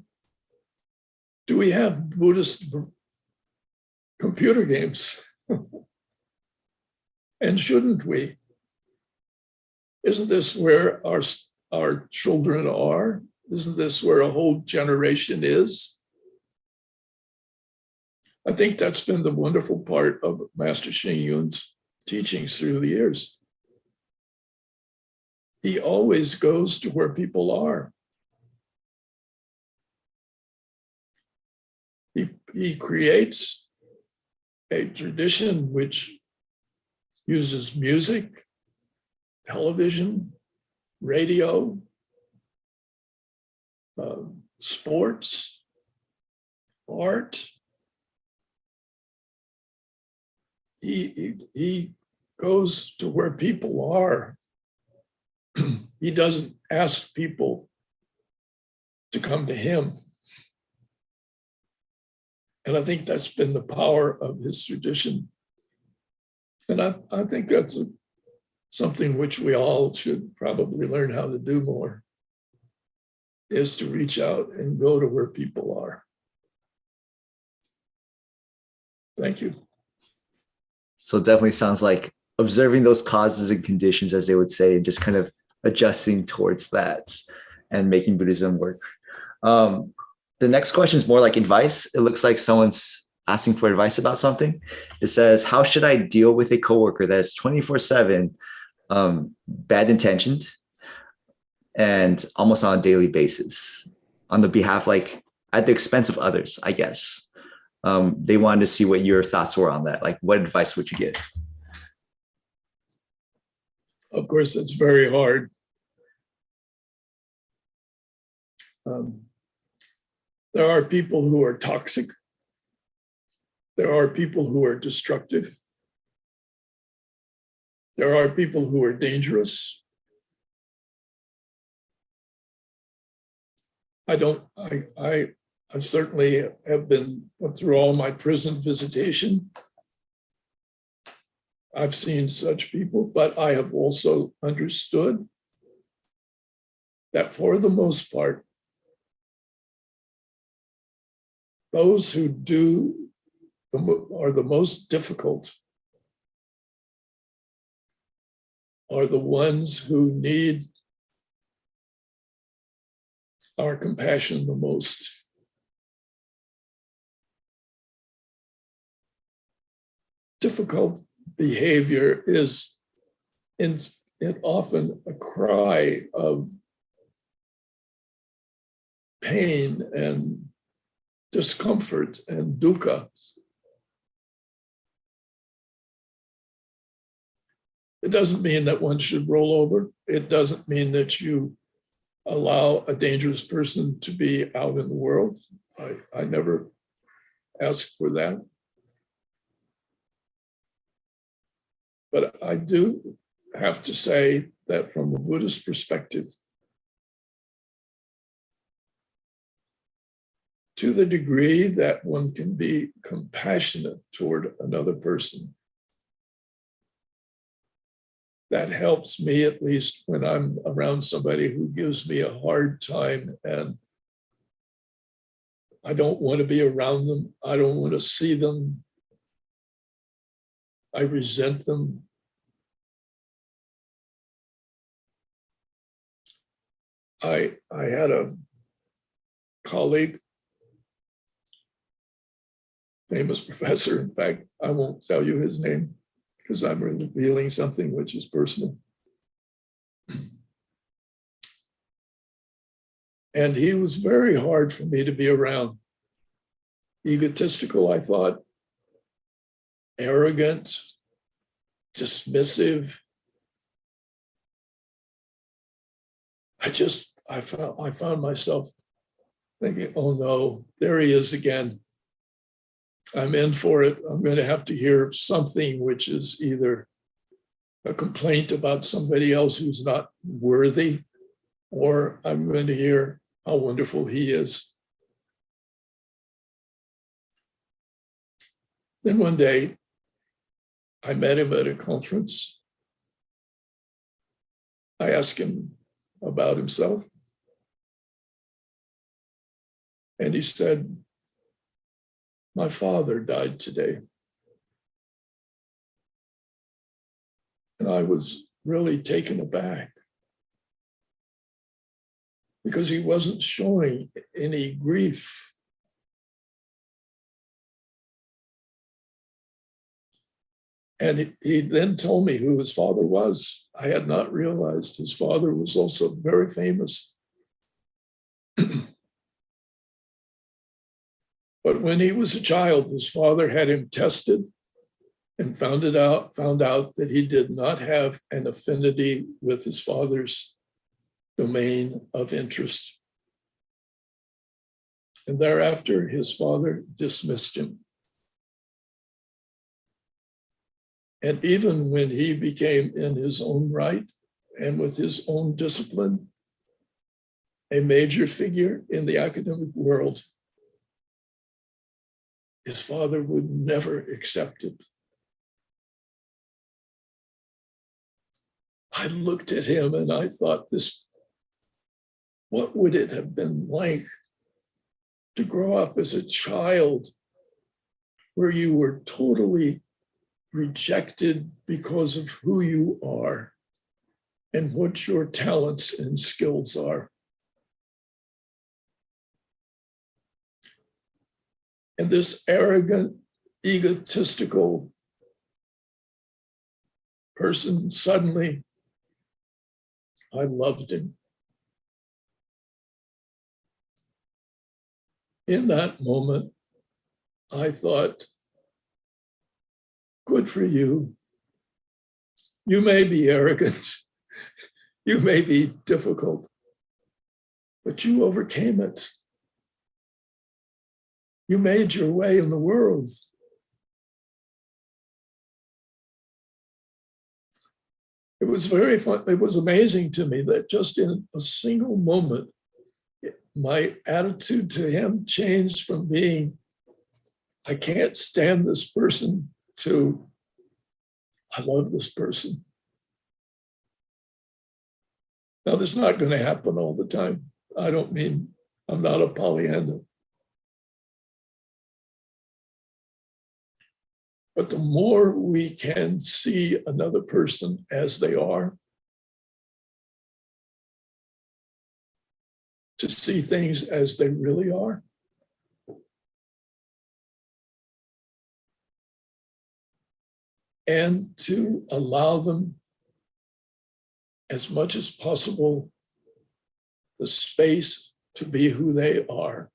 Speaker 2: do we have Buddhist computer games? And shouldn't we? Isn't this where our children are? Isn't this where a whole generation is? I think that's been the wonderful part of Master Xing Yun's teachings through the years. He always goes to where people are. He creates a tradition which uses music, television, radio, sports, art. He goes to where people are. He doesn't ask people to come to him. And I think that's been the power of his tradition. And I think that's something which we all should probably learn how to do more, is to reach out and go to where people are. Thank you.
Speaker 1: So it definitely sounds like observing those causes and conditions, as they would say, and just kind of adjusting towards that and making Buddhism work. The next question is more like advice. It looks like someone's asking for advice about something. It says, how should I deal with a coworker that is 24/7 bad intentioned and almost on a daily basis on the behalf, like at the expense of others, I guess? They wanted to see what your thoughts were on that. Like, what advice would you give?
Speaker 2: Of course, it's very hard. There are people who are toxic. There are people who are destructive. There are people who are dangerous. I I certainly have went through all my prison visitation. I've seen such people, but I have also understood that for the most part, those who are the most difficult are the ones who need our compassion the most. Difficult behavior is often a cry of pain and discomfort and dukkha. It doesn't mean that one should roll over. It doesn't mean that you allow a dangerous person to be out in the world. I never ask for that. But I do have to say that from a Buddhist perspective, to the degree that one can be compassionate toward another person, that helps me, at least when I'm around somebody who gives me a hard time and I don't want to be around them. I don't want to see them. I resent them. I had a colleague, famous professor. In fact, I won't tell you his name because I'm revealing something which is personal. And he was very hard for me to be around. Egotistical, I thought, arrogant, dismissive. I found myself thinking, oh no, there he is again. I'm in for it. I'm going to have to hear something which is either a complaint about somebody else who's not worthy, or I'm going to hear how wonderful he is. Then one day, I met him at a conference. I asked him about himself. And he said, my father died today. And I was really taken aback because he wasn't showing any grief. And he then told me who his father was. I had not realized his father was also very famous. But when he was a child, his father had him tested and found out that he did not have an affinity with his father's domain of interest. And thereafter, his father dismissed him. And even when he became in his own right and with his own discipline, a major figure in the academic world, his father would never accept it. I looked at him and I thought, what would it have been like to grow up as a child where you were totally rejected because of who you are and what your talents and skills are? And this arrogant, egotistical person, suddenly, I loved him. In that moment, I thought, good for you. You may be arrogant, you may be difficult, but you overcame it. You made your way in the world. It was very fun. It was amazing to me that just in a single moment, my attitude to him changed from being, I can't stand this person, to I love this person. Now, this is not going to happen all the time. I don't mean, I'm not a Pollyanna. But the more we can see another person as they are, to see things as they really are, and to allow them as much as possible the space to be who they are.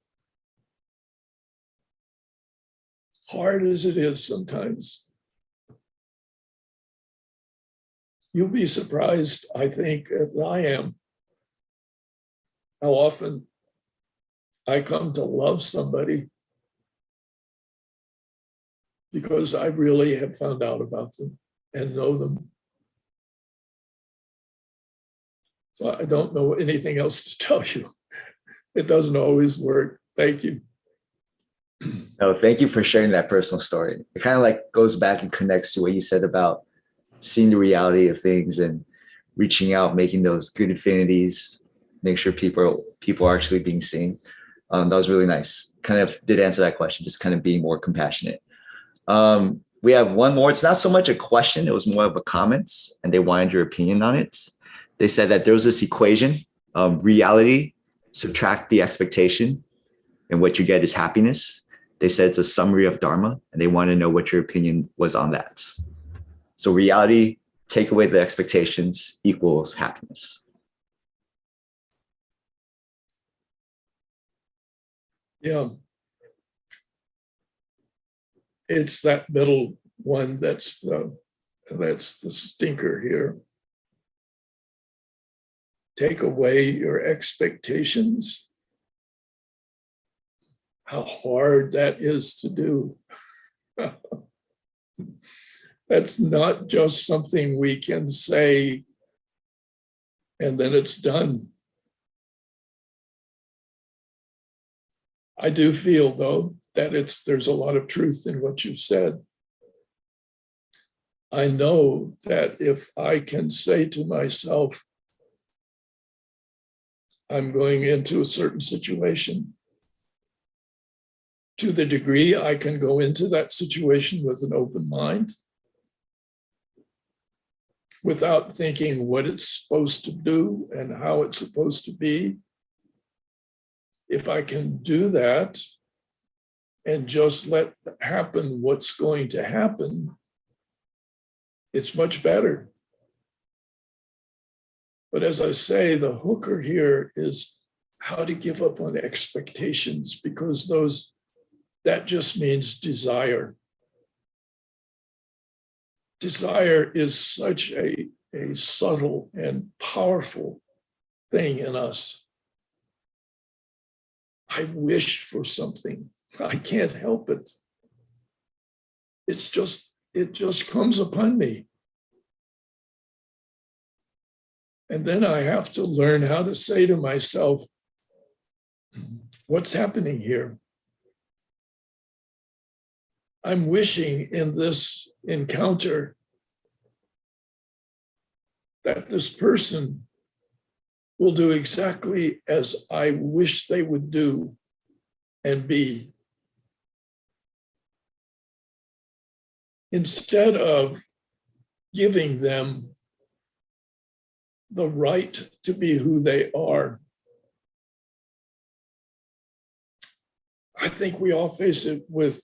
Speaker 2: Hard as it is sometimes. You'll be surprised, I think, as I am, how often I come to love somebody because I really have found out about them and know them. So I don't know anything else to tell you. It doesn't always work. Thank you.
Speaker 1: No, thank you for sharing that personal story. It kind of like goes back and connects to what you said about seeing the reality of things and reaching out, making those good affinities, make sure people are actually being seen. That was really nice. Kind of did answer that question, just kind of being more compassionate. We have one more. It's not so much a question. It was more of a comment, and they wanted your opinion on it. They said that there was this equation, reality, subtract the expectation, and what you get is happiness. They said it's a summary of Dharma, and they want to know what your opinion was on that. So reality, take away the expectations, equals happiness.
Speaker 2: Yeah. It's that middle one that's the stinker here. Take away your expectations. How hard that is to do. That's not just something we can say and then it's done. I do feel, though, that there's a lot of truth in what you've said. I know that if I can say to myself, I'm going into a certain situation, to the degree I can go into that situation with an open mind, without thinking what it's supposed to do and how it's supposed to be. If I can do that and just let happen what's going to happen, it's much better. But as I say, the hooker here is how to give up on expectations, because that just means desire. Desire is such a subtle and powerful thing in us. I wish for something. I can't help it. It just comes upon me. And then I have to learn how to say to myself, what's happening here? I'm wishing in this encounter that this person will do exactly as I wish they would do and be. Instead of giving them the right to be who they are. I think we all face it with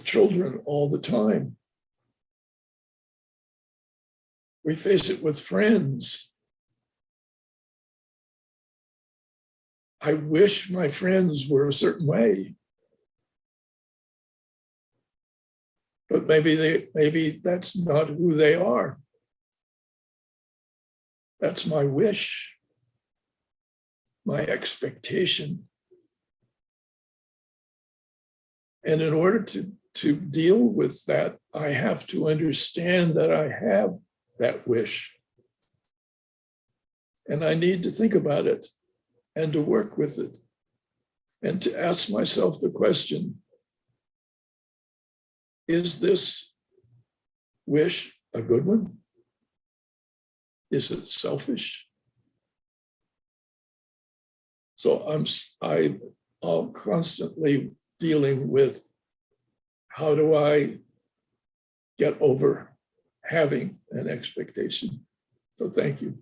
Speaker 2: children all the time. We face it with friends. I wish my friends were a certain way. But maybe that's not who they are. That's my wish, my expectation. And in order to deal with that, I have to understand that I have that wish. And I need to think about it. and to work with it and to ask myself the question, is this wish a good one? Is it selfish? So I'm constantly dealing with, how do I get over having an expectation? So thank you.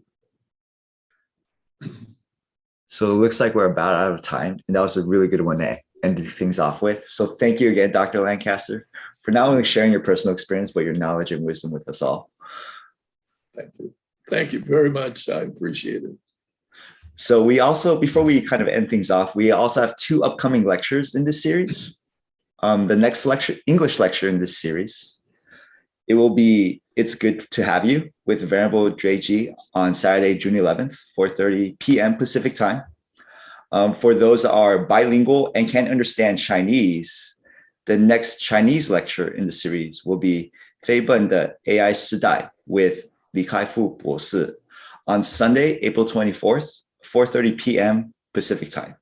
Speaker 1: So it looks like we're about out of time, and that was a really good one to end things off with. So thank you again, Dr. Lancaster, for not only sharing your personal experience, but your knowledge and wisdom with us all.
Speaker 2: Thank you. Thank you very much. I appreciate it.
Speaker 1: So we also, before we kind of end things off, we also have 2 upcoming lectures in this series. The next lecture, English lecture in this series, it will be It's Good to Have You with Venerable Dreji on Saturday, June 11th, 4:30 p.m. Pacific time. For those that are bilingual and can't understand Chinese, the next Chinese lecture in the series will be 非本的 AI 时代 with Li Kaifu 博士 on Sunday, April 24th, 4:30 p.m. Pacific time.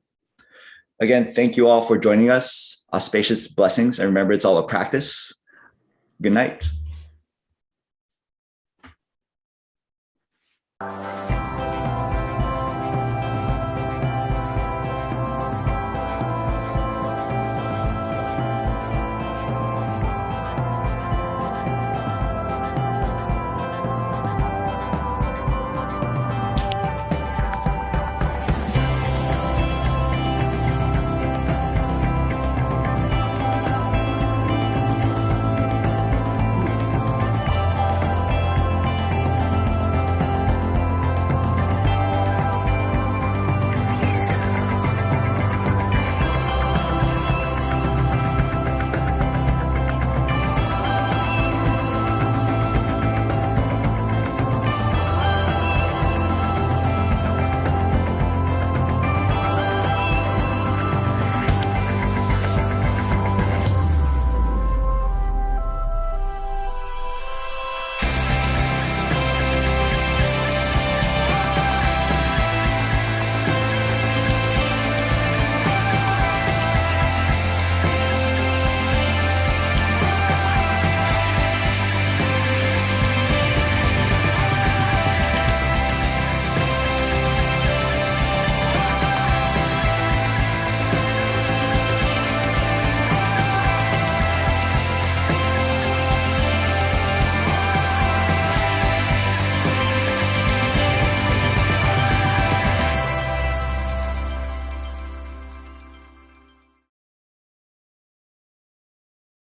Speaker 1: Again, thank you all for joining us. Auspicious blessings. And remember, it's all a practice. Good night.